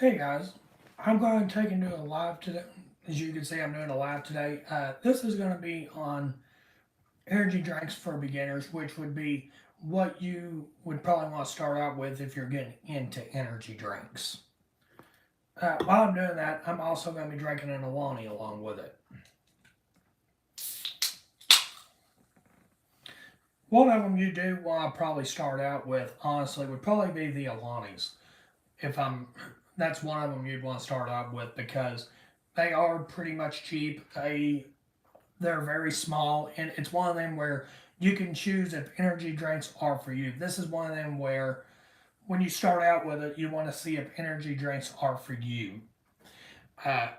Hey guys, I'm going to take and do a live today. As you can see, I'm doing a live today. This is going to be on energy drinks for beginners, which would be what you would probably want to start out with if you're getting into energy drinks. While I'm doing that, I'm also going to be drinking an Alani along with it. One of them you do want to probably start out with, honestly, would probably be the Alanis. If I'm, that's one of them you'd want to start out with because they are pretty much cheap. They're very small, and it's one of them where you can choose if energy drinks are for you. This is one of them where when you start out with it, you want to see if energy drinks are for you.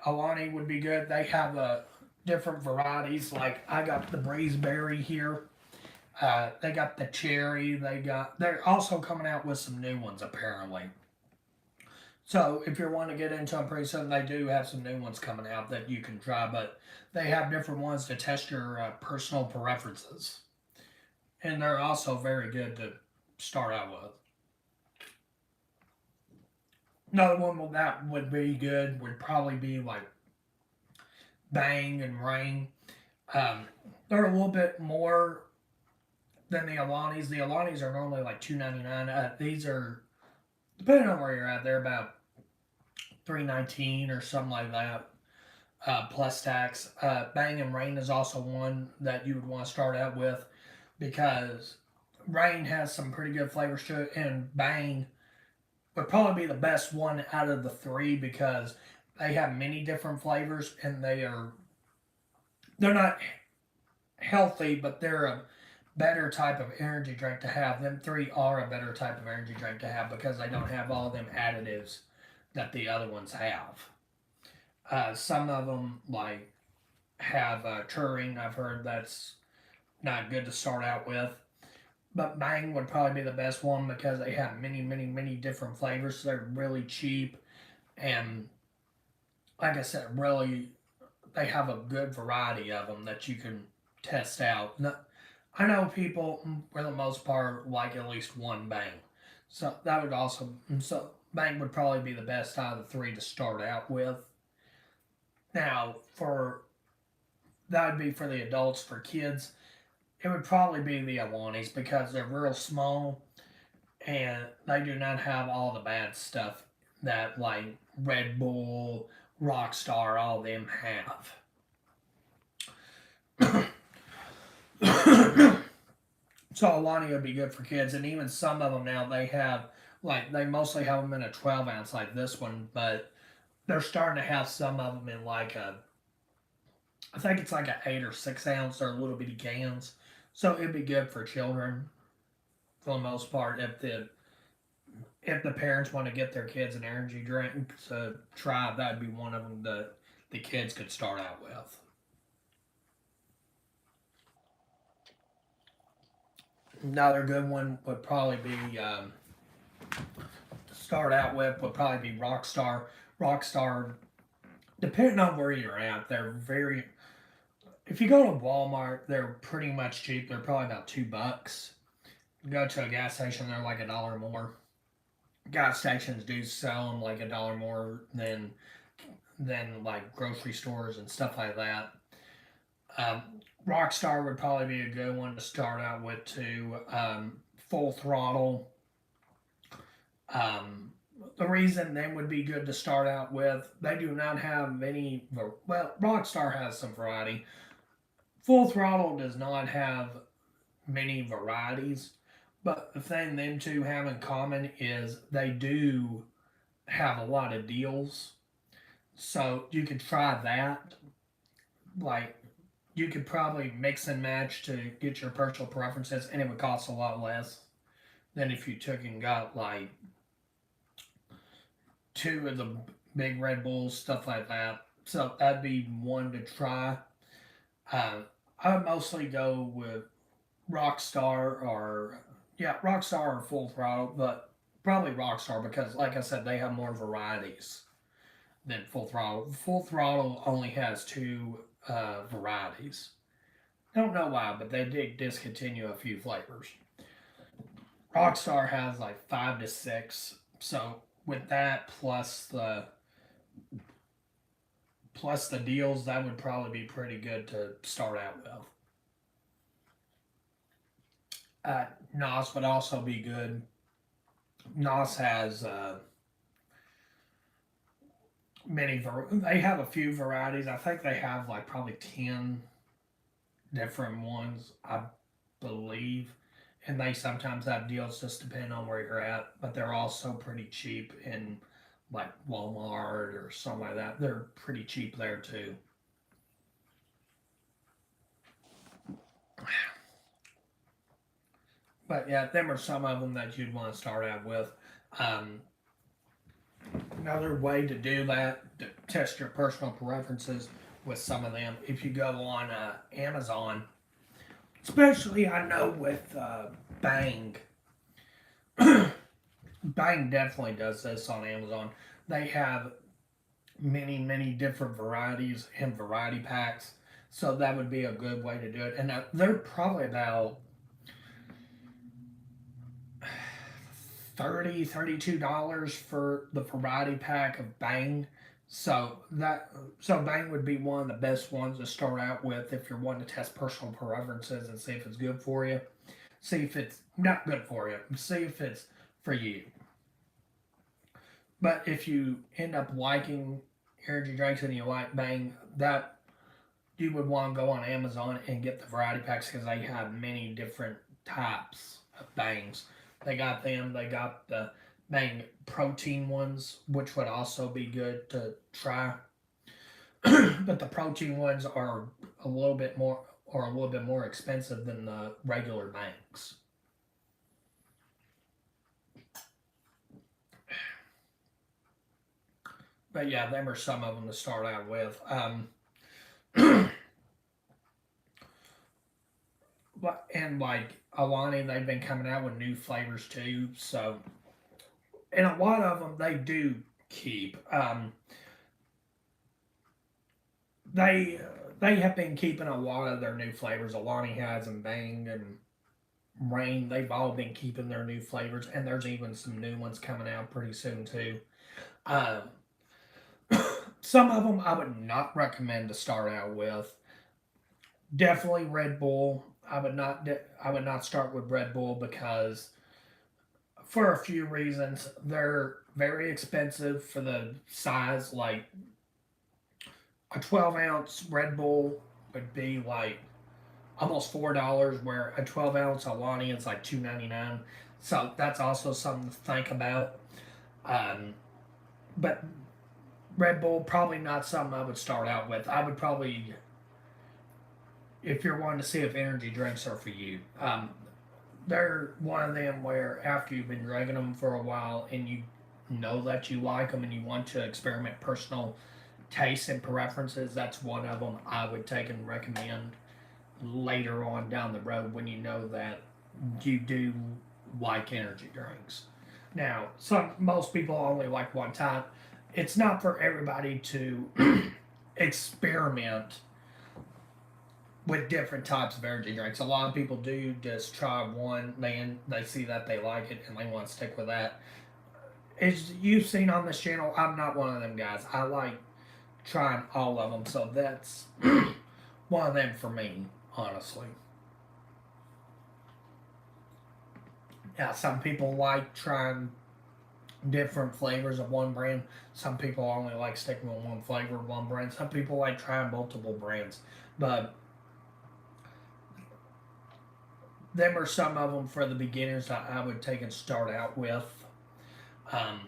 Alani would be good. They have different varieties. Like I got the breezeberry here. They got the cherry. They're also coming out with some new ones apparently. So if you're wanting to get into them pretty soon, they do have some new ones coming out that you can try, but they have different ones to test your personal preferences. And they're also very good to start out with. Another one that would be good would probably be like Bang and Rain. Um, they're a little bit more than the Alanis. The Alanis are normally like $2.99. These are, depending on where you're at, they're about $3.19 or something like that. Plus tax. Bang and Rain is also one that you would want to start out with because Rain has some pretty good flavors to it, and Bang would probably be the best one out of the three because they have many different flavors and they're not healthy, but they're a better type of energy drink to have. Them three are a better type of energy drink to have because they don't have all them additives that the other ones have. Some of them like have Turing. I've heard that's not good to start out with. But Bang would probably be the best one because they have many, many, many different flavors. So they're really cheap, and like I said, really they have a good variety of them that you can test out. I know people for the most part like at least one Bang, so that would also Bang would probably be the best out of the three to start out with. Now for that would be for the adults. For kids, it would probably be the Alanis because they're real small and they do not have all the bad stuff that like Red Bull, Rockstar, all of them have. So Alani would be good for kids, and even some of them now they have like they mostly have them in a 12 ounce like this one, but they're starting to have some of them in like I think it's like an 8 or 6 ounce. They're little bitty cans, so it'd be good for children for the most part if the parents want to get their kids an energy drink to try. That'd be one of them that the kids could start out with. Another good one would probably be start out with would probably be Rockstar. Rockstar, depending on where you're at, they're very. If you go to Walmart, they're pretty much cheap. They're probably about $2. You go to a gas station, they're like $1 more. Gas stations do sell them like $1 more than like grocery stores and stuff like that. Um, Rockstar would probably be a good one to start out with too. Full Throttle. Um, the reason they would be good to start out with, they do not have many. Well, Rockstar has some variety. Full Throttle does not have many varieties, but the thing them two have in common is they do have a lot of deals. So you could try that. Like you could probably mix and match to get your personal preferences, and it would cost a lot less than if you took and got like two of the big Red Bulls, stuff like that. So that'd be one to try. Uh, I would mostly go with Rockstar or Rockstar or Full Throttle, but probably Rockstar because, like I said, they have more varieties than Full Throttle. Full Throttle only has two varieties. Don't know why, but they did discontinue a few flavors. Rockstar has like 5 to 6, so with that plus the deals, that would probably be pretty good to start out with. Nos would also be good. Nos has they have a few varieties. I think they have like probably 10 different ones, I believe. And they sometimes have deals just depending on where you're at, but they're also pretty cheap in like Walmart or something like that. They're pretty cheap there too. But yeah, them are some of them that you'd want to start out with. Um, Another way to do that, to test your personal preferences with some of them, if you go on Amazon, especially I know with Bang, Bang definitely does this on Amazon. They have many different varieties and variety packs, so that would be a good way to do it. And they're probably about 32 dollars for the variety pack of Bang. So Bang would be one of the best ones to start out with if you're wanting to test personal preferences and see if it's good for you. See if it's not good for you. See if it's for you. But if you end up liking energy drinks and you like Bang, that you would want to go on Amazon and get the variety packs because they have many different types of Bangs. They got them. They got the Bang protein ones, which would also be good to try. But the protein ones are a little bit more expensive than the regular Bangs. But yeah, them are some of them to start out with. And like Alani, they've been coming out with new flavors too. So, and a lot of them they do keep. They have been keeping a lot of their new flavors. Alani has and Bang and Rain. They've all been keeping their new flavors, and there's even some new ones coming out pretty soon too. Um, some of them I would not recommend to start out with. Definitely Red Bull. I would not start with Red Bull because for a few reasons. They're very expensive for the size. Like a 12-ounce Red Bull would be like almost $4, where a 12-ounce Alani is like $2.99. So that's also something to think about. Um, but Red Bull probably not something I would start out with. I would probably, if you're wanting to see if energy drinks are for you, they're one of them where after you've been drinking them for a while and you know that you like them and you want to experiment personal tastes and preferences, that's one of them I would take and recommend later on down the road when you know that you do like energy drinks. Now, most people only like one type. It's not for everybody to experiment with different types of energy drinks. A lot of people do just try one, they see that they like it and they want to stick with that. As you've seen on this channel, I'm not one of them guys. I like trying all of them, so that's one of them for me, honestly. Yeah, some people like trying different flavors of one brand. Some people only like sticking with one flavor of one brand. Some people like trying multiple brands. But them are some of them for the beginners that I would take and start out with. Um,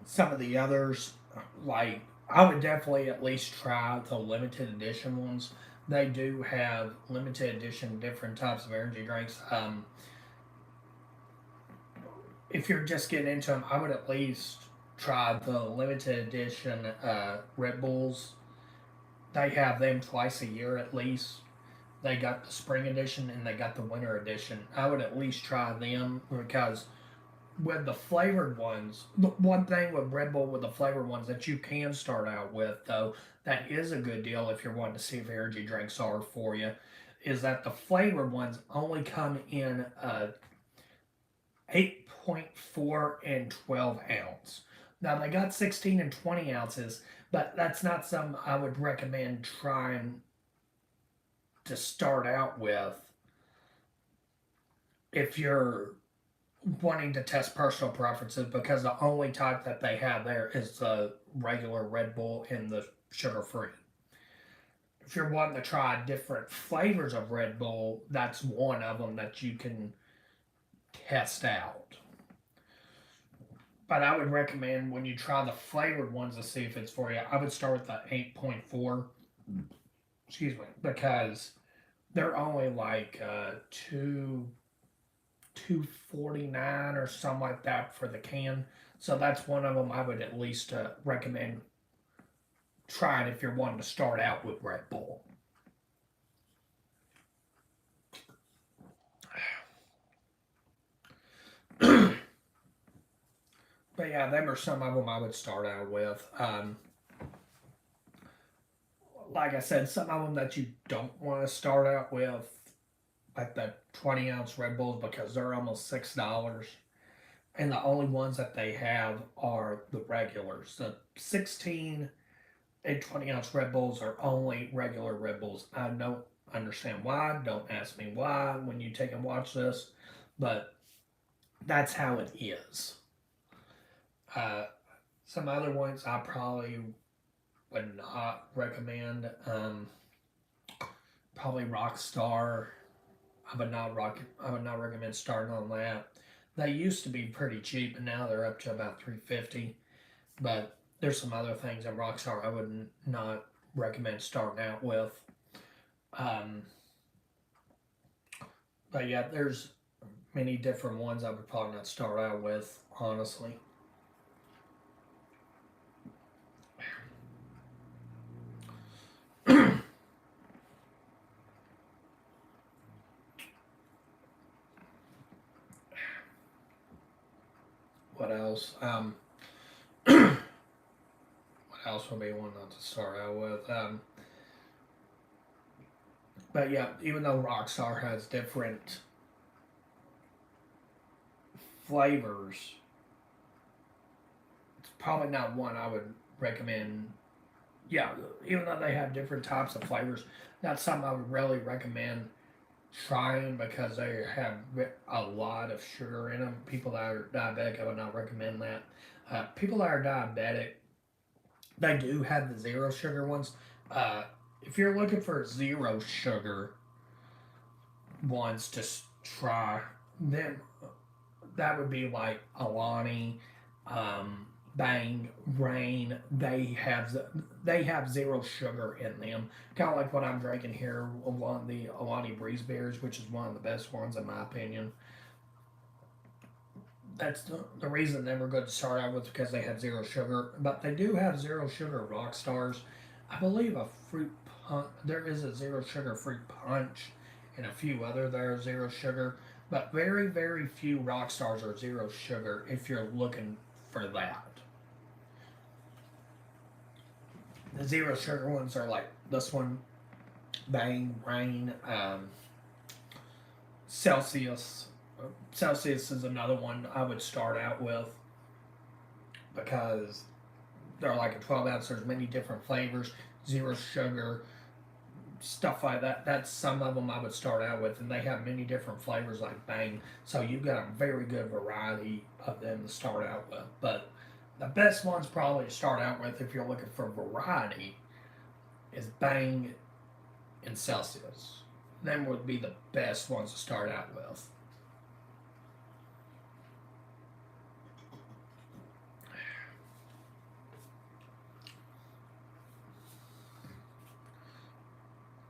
some of the others, like I would definitely at least try the limited edition ones. They do have limited edition different types of energy drinks. If you're just getting into them, I would at least try the limited edition Red Bulls. They have them twice a year at least. They got the spring edition and they got the winter edition. I would at least try them because with the flavored ones, the one thing with Red Bull with the flavored ones that you can start out with, though, that is a good deal if you're wanting to see if energy drinks are for you, is that the flavored ones only come in 8 8.4 and 12 ounce. Now they got 16 and 20 ounces, but that's not something I would recommend trying to start out with if you're wanting to test personal preferences, because the only type that they have there is the regular Red Bull and the sugar free. If you're wanting to try different flavors of Red Bull, that's one of them that you can test out. But I would recommend when you try the flavored ones to see if it's for you, I would start with the 8.4, excuse me, because they're only like 249 or something like that for the can. So that's one of them I would at least recommend trying if you're wanting to start out with Red Bull. But yeah, them are some of them I would start out with. Like I said, some of them that you don't want to start out with, like the 20-ounce Red Bulls, because they're almost $6. And the only ones that they have are the regulars. The 16 and 20-ounce Red Bulls are only regular Red Bulls. I don't understand why. Don't ask me why when you take and watch this, but that's how it is. Uh, some other ones I probably would not recommend. Probably Rockstar. I would not recommend starting on that. They used to be pretty cheap, and now they're up to about 350. But there's some other things in Rockstar I would not recommend starting out with. Um, but yeah, there's many different ones I would probably not start out with, honestly. What else? What else would be one not to start out with? But yeah, even though Rockstar has different flavors, it's probably not one I would recommend. Yeah, even though they have different types of flavors, not something I would really recommend trying because they have a lot of sugar in them. People that are diabetic, I would not recommend that. People that are diabetic, they do have the zero sugar ones. Uh, if you're looking for zero sugar ones to try, then that would be like Alani, Bang, Rain. They have zero sugar in them. Kind of like what I'm drinking here, along the Alani Breeze Beers, which is one of the best ones in my opinion. That's the reason they were good to start out with, because they have zero sugar. But they do have zero sugar rock stars. I believe a fruit punch. There is a zero sugar fruit punch, and a few other that are zero sugar. But very very few rock stars are zero sugar if you're looking for that. The zero sugar ones are like this one, Bang, Rain, Celsius. Celsius is another one I would start out with because they're like a 12 ounce. There's many different flavors, zero sugar, stuff like that. That's some of them I would start out with, and they have many different flavors like Bang. So you've got a very good variety of them to start out with. But the best ones probably to start out with if you're looking for variety is Bang and Celsius. Them would be the best ones to start out with.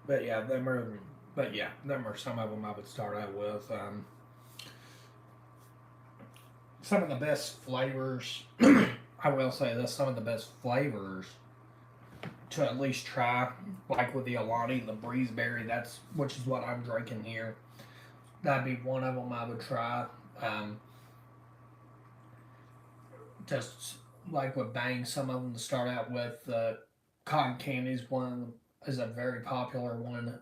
But yeah, them are some of them I would start out with. Some of the best flavors. I will say this: some of the best flavors to at least try, like with the Alani, the Breezeberry. That's which is what I'm drinking here. That'd be one of them I would try. Um, just like with Bang, some of them to start out with. Cotton candy is a very popular one.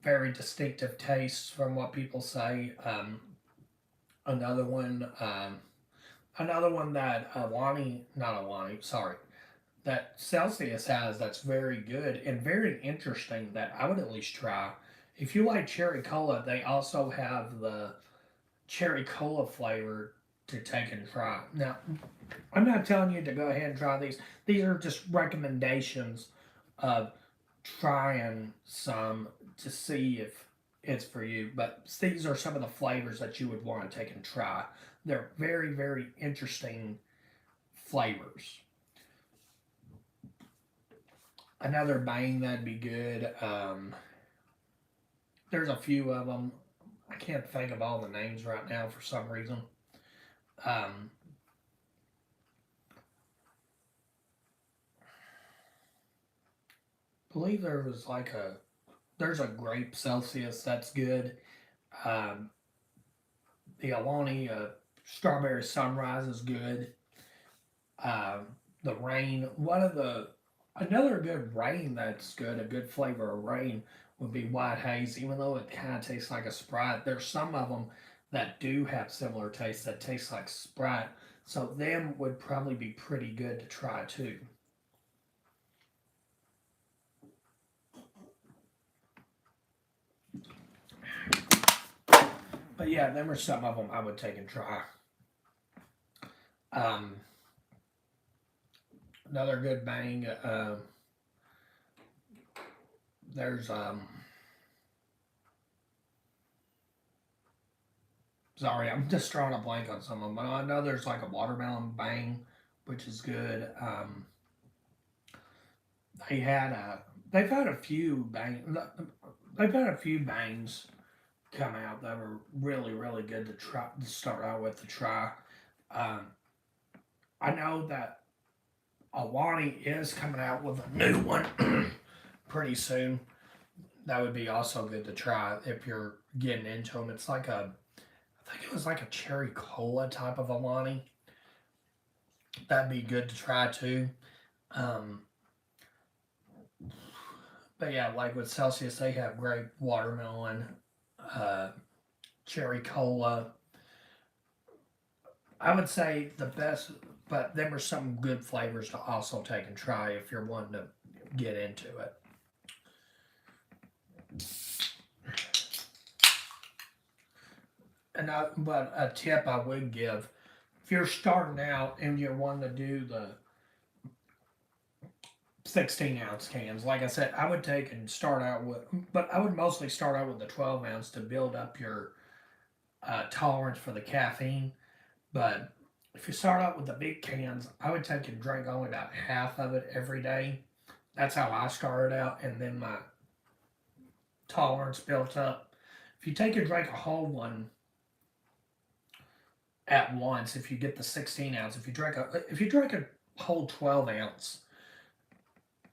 Very distinctive taste from what people say. Another one, another one that Alani, not Alani, sorry, that Celsius has that's very good and very interesting that I would at least try. If you like cherry cola, they also have the cherry cola flavor to take and try. Now, I'm not telling you to go ahead and try these. These are just recommendations of trying some to see if it's for you. But these are some of the flavors that you would want to take and try. They're very, very interesting flavors. Another Bang that'd be good. There's a few of them. I can't think of all the names right now for some reason. Um, I believe there was like a there's a grape Celsius that's good. Um, the Alani strawberry sunrise is good. Um, the rain, one of the another good rain that's good, a good flavor of rain would be white haze. Even though it kind of tastes like a Sprite, there's some of them that do have similar tastes that taste like Sprite. So them would probably be pretty good to try too. But yeah, them are some of them I would take and try. Um, Another good Bang. There's sorry, I'm just drawing a blank on some of them. But I know there's like a watermelon Bang, which is good. They had a they've had a few bang they've had a few bangs come out that were really really good to try to start out with to try. Um, I know that Alani is coming out with a new one pretty soon. That would be also good to try if you're getting into them. It's like I think it was like a cherry cola type of Alani. That'd be good to try too. Um, but yeah, like with Celsius, they have great watermelon, uh, cherry cola. I would say the best, but there are some good flavors to also take and try if you're wanting to get into it. But a tip I would give if you're starting out and you're wanting to do the 16-ounce cans, like I said, I would take and start out with, but I would mostly start out with the 12-ounce to build up your tolerance for the caffeine. But if you start out with the big cans, I would take and drink only about half of it every day. That's how I started out, and then my tolerance built up. If you take and drink a whole one at once, if you get the 16-ounce, if you drink a whole 12-ounce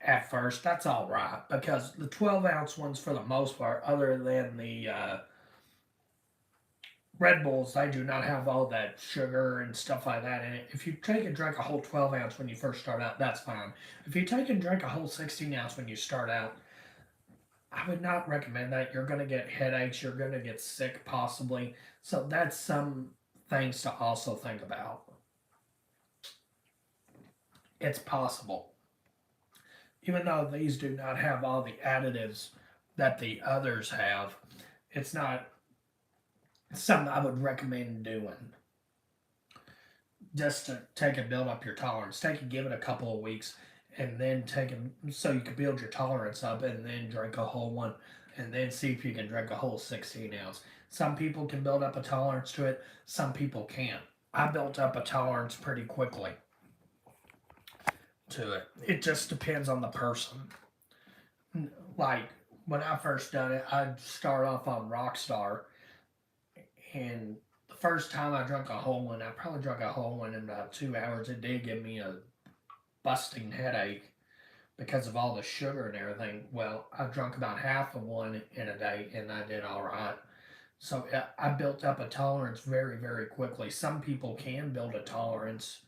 at first, that's all right because the 12-ounce ones, for the most part, other than the Red Bulls, they do not have all that sugar and stuff like that in it. If you take and drink a whole 12-ounce when you first start out, that's fine. If you take and drink a whole 16-ounce when you start out, I would not recommend that. You're going to get headaches. You're going to get sick, possibly. So that's some things to also think about. It's possible. Even though these do not have all the additives that the others have, it's not something I would recommend doing. Just to take and build up your tolerance. Take and give it a couple of weeks and then take and so you can build your tolerance up and then drink a whole one and then see if you can drink a whole 16-ounce. Some people can build up a tolerance to it, some people can't. I built up a tolerance pretty quickly to it. It just depends on the person. Like when I first done it, I'd start off on Rockstar, and the first time I drank a whole one, I probably drank a whole one in about 2 hours. It did give me a busting headache because of all the sugar and everything. Well, I drank about half of one in a day, and I did all right. So I built up a tolerance very, very quickly. Some people can build a tolerance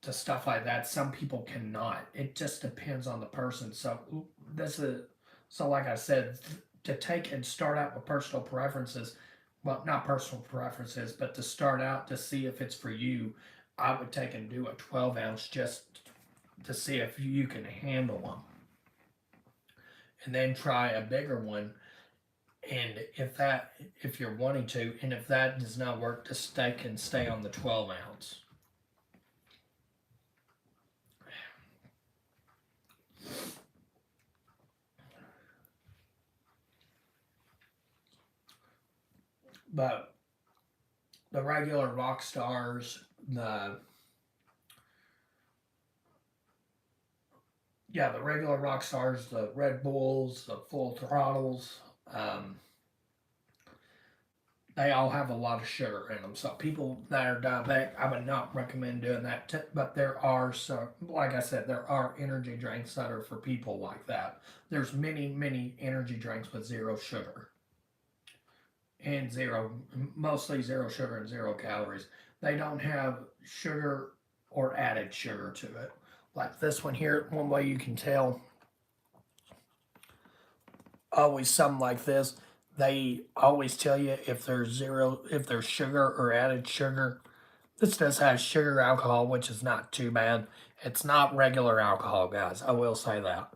to stuff like that. Some people cannot. It just depends on the person. So this is so like I said, to take and start out with personal preferences, well, not personal preferences, but to start out to see if it's for you, I would take and do a 12 ounce just to see if you can handle them. And then try a bigger one. And if you're wanting to, and if that does not work, can stay on the 12 ounce. But the regular rock stars, the the regular rock stars, the Red Bulls, the Full Throttles, um, they all have a lot of sugar in them. So people that are diabetic, I would not recommend doing that. But there are some, like I said, there are energy drinks that are for people like that. There's many energy drinks with zero sugar and mostly zero sugar and 0 calories. They don't have sugar or added sugar to it. Like this one here, one way you can tell, always something like this, they always tell you if there's sugar or added sugar. This does have sugar alcohol, which is not too bad. It's not regular alcohol, guys. I will say that.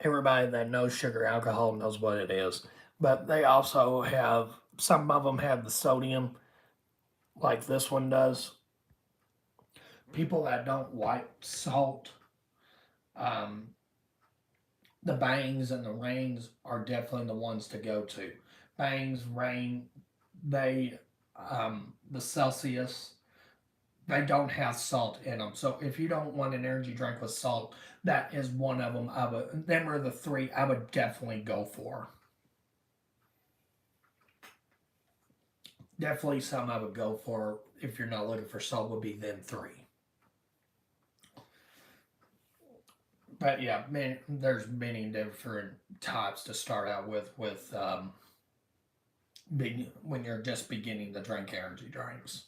Everybody that knows sugar alcohol knows what it is. But they also have, some of them have the sodium, like this one does. People that don't like salt, um, the Bangs and the Reigns are definitely the ones to go to. Bangs, Reign, they, the Celsius, they don't have salt in them. So if you don't want an energy drink with salt, that is one of them. Them are the three I would definitely go for. Definitely some I would go for if you're not looking for salt would be them three. But yeah, there's many different types to start out with when you're just beginning to drink energy drinks.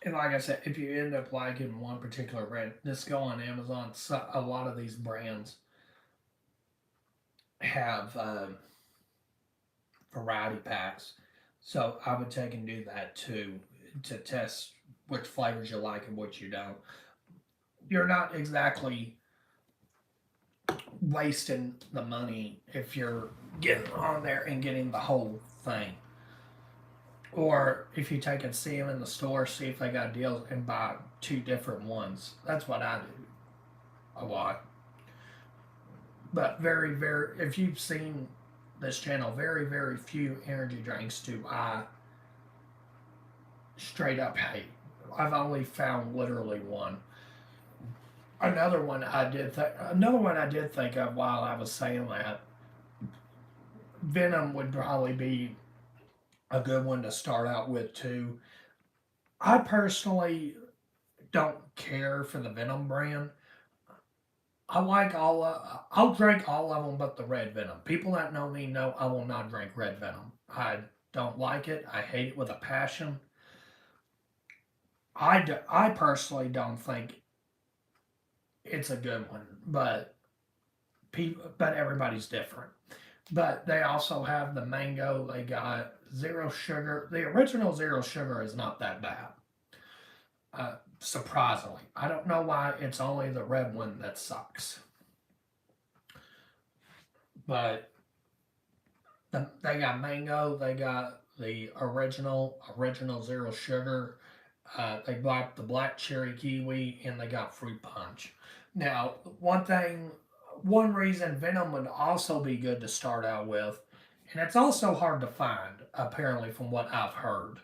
And like I said, if you end up liking one particular brand, just go on Amazon. So a lot of these brands have variety packs. So I would take and do that too to test which flavors you like and which you don't. You're not exactly wasting the money if you're getting on there and getting the whole thing. Or if you take and see them in the store, see if they got deals and buy two different ones. That's what I do a lot. But if you've seen this channel, very few energy drinks do I straight up hate. I've only found literally one. Another one I did think of while I was saying that, Venom would probably be a good one to start out with too. I personally don't care for the Venom brand. I'll drink all of them but the red Venom. People that know me know I will not drink red Venom. I don't like it. I hate it with a passion. I personally don't think it's a good one, but everybody's different. But they also have the mango. They got zero sugar. The original zero sugar is not that bad. Surprisingly, I don't know why it's only the red one that sucks. But they got mango. They got the original zero sugar. They got the black cherry kiwi, and they got fruit punch. Now, one reason Venom would also be good to start out with, and it's also hard to find, apparently, from what I've heard.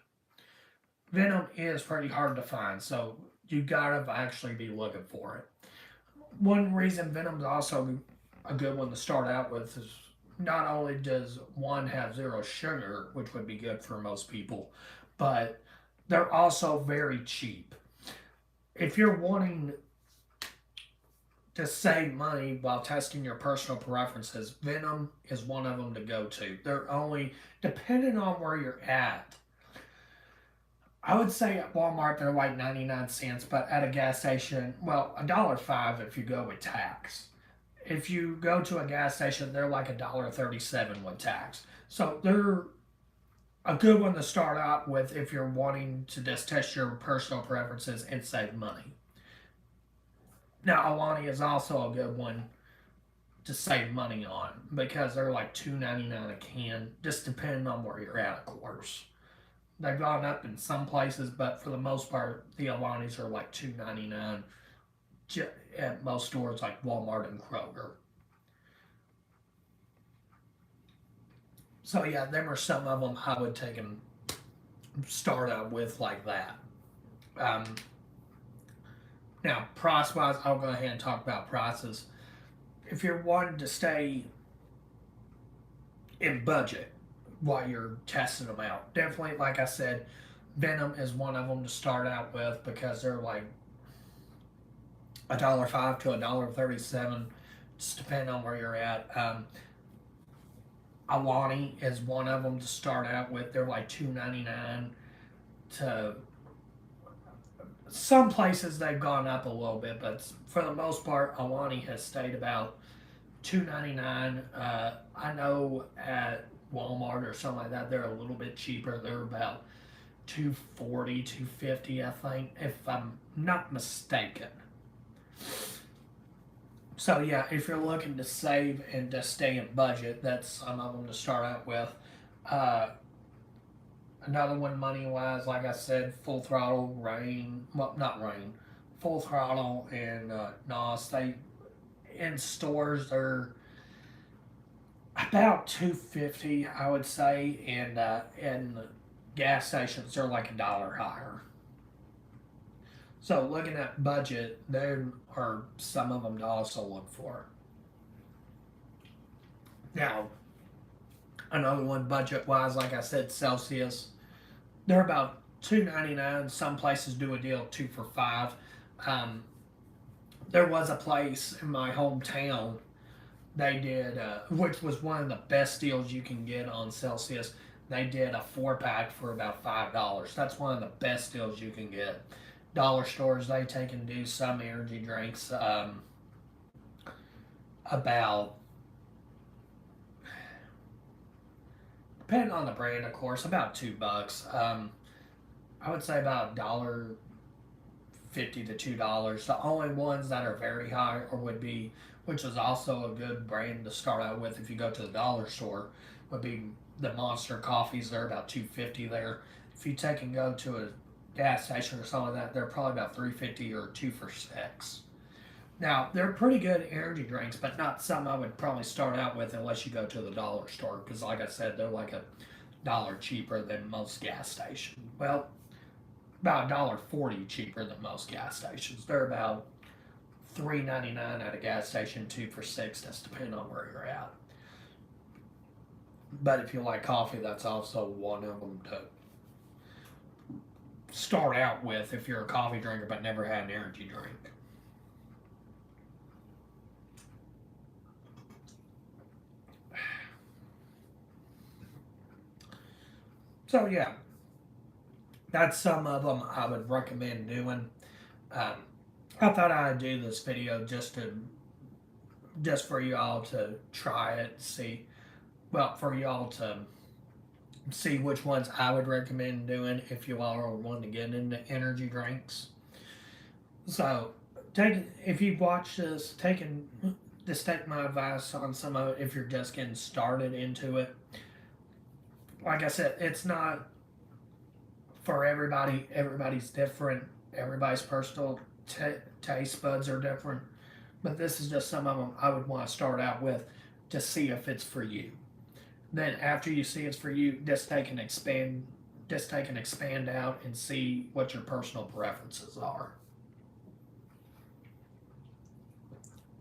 Venom is pretty hard to find, so you gotta actually be looking for it. One reason Venom's also a good one to start out with is not only does one have zero sugar, which would be good for most people, but they're also very cheap. If you're wanting to save money while testing your personal preferences, Venom is one of them to go to. They're only, depending on where you're at, I would say at Walmart they're like 99 cents, but at a gas station, well, $1.05 if you go with tax. If you go to a gas station, they're like $1.37 with tax. So they're a good one to start out with if you're wanting to just test your personal preferences and save money. Now, Alani is also a good one to save money on because they're like $2.99 a can, just depending on where you're at, of course. They've gone up in some places, but for the most part, the Alanis are like $2.99 at most stores like Walmart and Kroger. So yeah, them are some of them I would take and start out with like that. Um, Now, price wise, I'll go ahead and talk about prices. If you're wanting to stay in budget while you're testing them out, definitely, like I said, Venom is one of them to start out with because they're like $1.05 to $1.37, just depending on where you're at. Alani is one of them to start out with. They're like $2.99 to some places they've gone up a little bit, but for the most part, Alani has stayed about $2.99. I know at Walmart or something like that, they're a little bit cheaper. They're about 240, 250, I think, if I'm not mistaken. So yeah, if you're looking to save and just stay in budget, that's some of them to start out with. Uh, Another one, money wise, like I said, Full Throttle, Rain, well, not Rain, Full Throttle, and NOS. They in stores they're about 250, I would say, and in gas stations they're like $1 higher. So looking at budget, there are some of them to also look for. Now, another one budget wise, like I said, Celsius. They're about $2.99. Some places do a deal 2 for $5. Um, there was a place in my hometown they did, which was one of the best deals you can get on Celsius. They did a 4 pack for about $5. That's one of the best deals you can get. Dollar stores they take and do some energy drinks about, depending on the brand, of course, about $2. I would say about $1.50 to $2. The only ones that are very high or would be, which is also a good brand to start out with if you go to the dollar store, would be the Monster coffees. They're about $2.50 there. If you take and go to a gas station or something like that, they're probably about $3.50 or 2 for $6. Now they're pretty good energy drinks, but not something I would probably start out with unless you go to the dollar store because, like I said, they're like $1 cheaper than most gas stations. Well, about $1.40 cheaper than most gas stations. They're about $3.99 at a gas station, 2 for $6. That's depending on where you're at. But if you like coffee, that's also one of them to start out with if you're a coffee drinker but never had an energy drink. So yeah, that's some of them I would recommend doing. Um, I thought I'd do this video just for y'all to try it, see. Well, for y'all to see which ones I would recommend doing if you all are wanting to get into energy drinks. So, if you've watched this, just take my advice on some of it if you're just getting started into it. Like I said, it's not for everybody. Everybody's different. Everybody's personal taste buds are different. But this is just some of them I would want to start out with to see if it's for you. Then after you see it's for you, just take and expand out and see what your personal preferences are.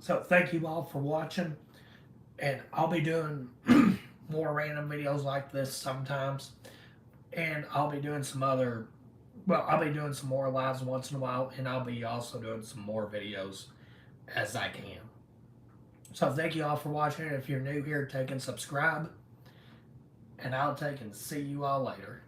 So thank you all for watching, and I'll be doing more random videos like this sometimes, and I'll be doing I'll be doing some more lives once in a while, and I'll be also doing some more videos as I can. So thank you all for watching. If you're new here, take and subscribe, and I'll take and see you all later.